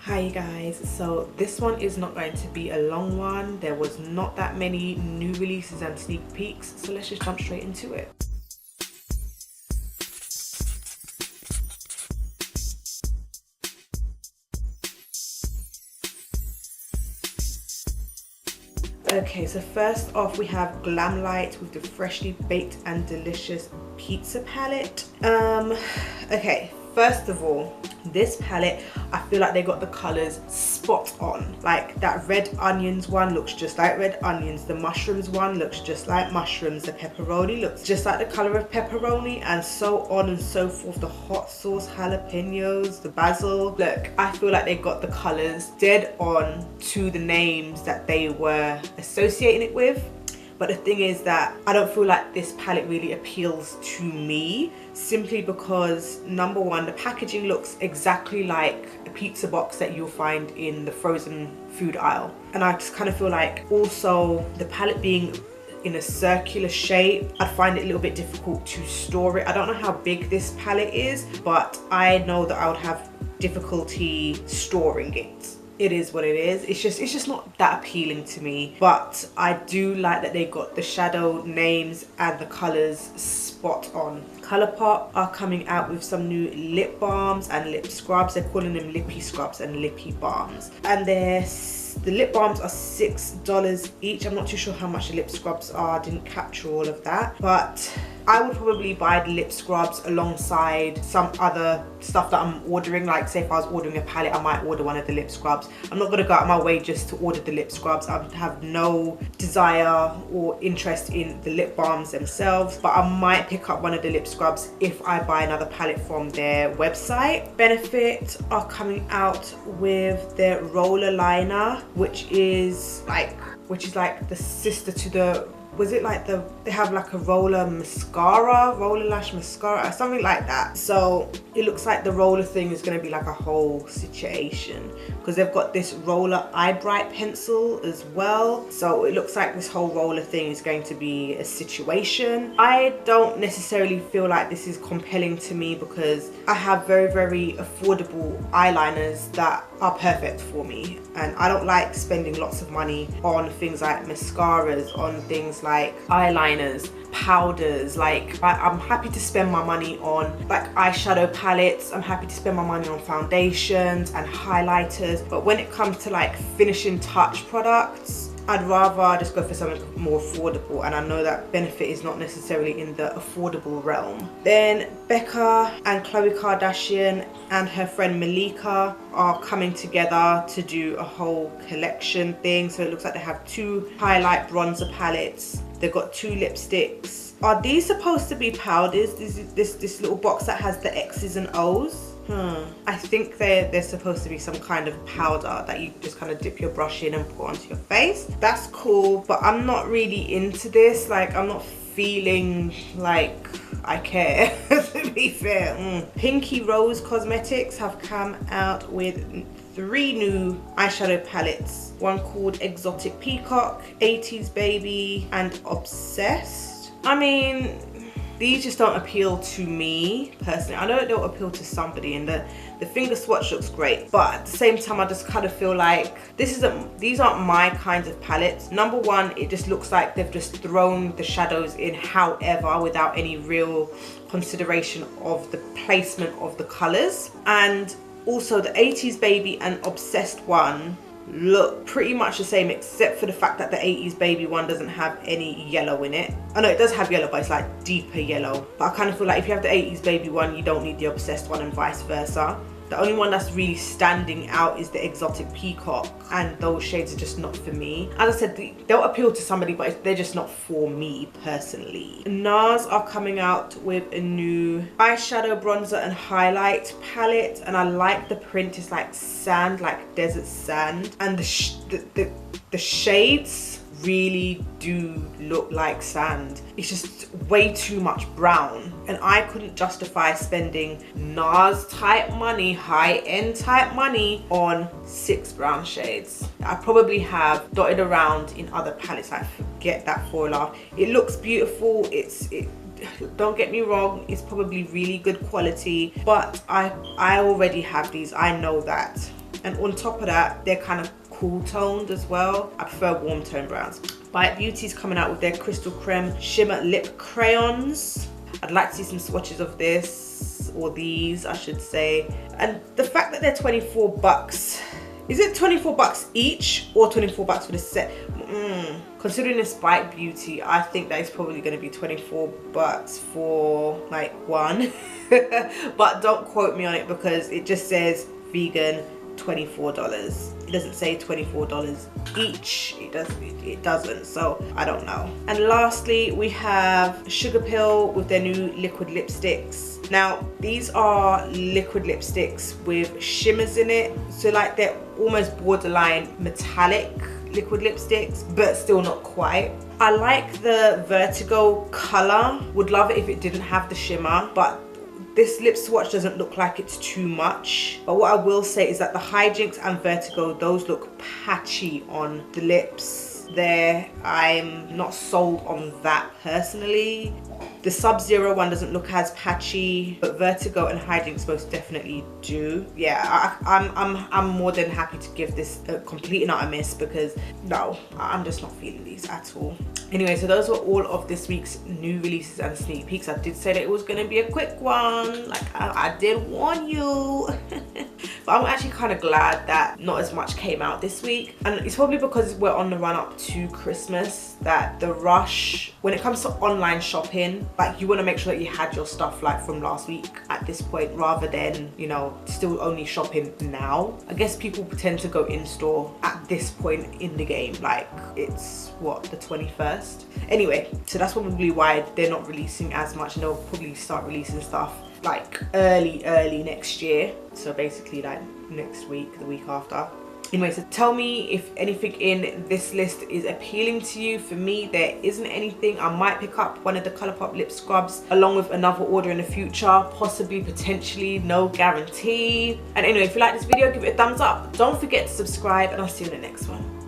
Hi you guys, so this one is not going to be a long one. There was not that many new releases and sneak peeks, so let's just jump straight into it. Okay, so first off we have Glam Light with the freshly baked and delicious pizza palette. Okay, first of all, this palette, I feel like they got the colors spot on. Like that red onions one looks just like red onions, the mushrooms one looks just like mushrooms, the pepperoni looks just like the color of pepperoni, and so on and so forth. The hot sauce, jalapenos, the basil. Look, I feel like they got the colors dead on to the names that they were associating it with. But the thing is that I don't feel like this palette really appeals to me, simply because number one, the packaging looks exactly like a pizza box that you'll find in the frozen food aisle. And I just kind of feel like also the palette being in a circular shape, I'd find it a little bit difficult to store it. I don't know how big this palette is, but I know that I would have difficulty storing it. It is what it is. It's just not that appealing to me, but I do like that they got the shadow names and the colors spot on. Colourpop are coming out with some new lip balms and lip scrubs. They're calling them lippy scrubs and lippy balms, and the lip balms are $6 each. I'm not too sure how much the lip scrubs are, I didn't capture all of that, but I would probably buy the lip scrubs alongside some other stuff that I'm ordering. Like say if I was ordering a palette, I might order one of the lip scrubs. I'm not gonna go out of my way just to order the lip scrubs. I have no desire or interest in the lip balms themselves, but I might pick up one of the lip scrubs if I buy another palette from their website. Benefit are coming out with their roller liner, which is like the sister to the, was it like they have like a roller lash mascara, something like that. So it looks like the roller thing is going to be like a whole situation, because they've got this roller eye bright pencil as well. So it looks like this whole roller thing is going to be a situation. I don't necessarily feel like this is compelling to me, because I have very affordable eyeliners that are perfect for me, and I don't like spending lots of money on things like mascaras, on things like eyeliners, powders. Like I'm happy to spend my money on like eyeshadow palettes, I'm happy to spend my money on foundations and highlighters, but when it comes to like finishing touch products, I'd rather just go for something more affordable, and I know that Benefit is not necessarily in the affordable realm. Then Becca and Khloe Kardashian and her friend Malika are coming together to do a whole collection thing. So it looks like they have 2 highlight bronzer palettes. They've got 2 lipsticks. Are these supposed to be powders? This little box that has the X's and O's? I think they're supposed to be some kind of powder that you just kind of dip your brush in and put onto your face. That's cool, but I'm not really into this. Like I'm not feeling like I care, to be fair. Pinky Rose Cosmetics have come out with 3 new eyeshadow palettes. One called Exotic Peacock, 80s Baby, and Obsessed. I mean, these just don't appeal to me personally. I know they'll appeal to somebody, and the finger swatch looks great, but at the same time I just kind of feel like these aren't my kinds of palettes. Number one, it just looks like they've just thrown the shadows in however, without any real consideration of the placement of the colors. And also the 80s Baby and Obsessed one look pretty much the same, except for the fact that the 80s Baby one doesn't have any yellow in it. I know it does have yellow, but it's like deeper yellow. But I kind of feel like if you have the 80s Baby one, you don't need the Obsessed one, and vice versa. The only one that's really standing out is the Exotic Peacock, and those shades are just not for me. As I said, they'll appeal to somebody, but they're just not for me personally. NARS are coming out with a new eyeshadow, bronzer and highlight palette, and I like the print. It's like sand, like desert sand, and the shades really do look like sand. It's just way too much brown, and I couldn't justify spending NARS type money, high-end type money on 6 brown shades. I probably have dotted around in other palettes. I forget that formula. It looks beautiful. Don't get me wrong, it's probably really good quality, but I already have these. I know that. And on top of that, they're kind of cool toned as well. I prefer warm tone browns. Bite Beauty's coming out with their Crystal Creme Shimmer Lip Crayons. I'd like to see some swatches of this, or these I should say. And the fact that they're 24 bucks, is it 24 bucks each or 24 bucks for the set? Considering it's Bite Beauty, I think that it's probably going to be 24 bucks for like one. But don't quote me on it because it just says vegan $24. It doesn't say $24 each. It doesn't, so I don't know. And lastly, we have Sugar Pill with their new liquid lipsticks. Now these are liquid lipsticks with shimmers in it, so like they're almost borderline metallic liquid lipsticks, but still not quite. I like the Vertigo color. Would love it if it didn't have the shimmer, but this lip swatch doesn't look like it's too much. But what I will say is that the Hijinks and Vertigo, those look patchy on the lips there. I'm not sold on that personally. The Sub-Zero one doesn't look as patchy, but Vertigo and Hijinks most definitely do. Yeah, I'm more than happy to give this a complete and utter miss because no, I'm just not feeling these at all. Anyway, so those were all of this week's new releases and sneak peeks. I did say that it was going to be a quick one, like I did warn you. But I'm actually kind of glad that not as much came out this week, and it's probably because we're on the run up to Christmas that the rush when it comes to online shopping, like you want to make sure that you had your stuff like from last week at this point rather than, you know, still only shopping now. I guess people tend to go in store at this point in the game, like it's what, the 21st. Anyway, so that's probably why they're not releasing as much, and they'll probably start releasing stuff like early next year, so basically like next week, the week after. Anyway, so tell me if anything in this list is appealing to you. For me, there isn't anything. I might pick up one of the Colourpop lip scrubs along with another order in the future, possibly, potentially, no guarantee. And anyway, if you like this video, give it a thumbs up. Don't forget to subscribe, and I'll see you in the next one.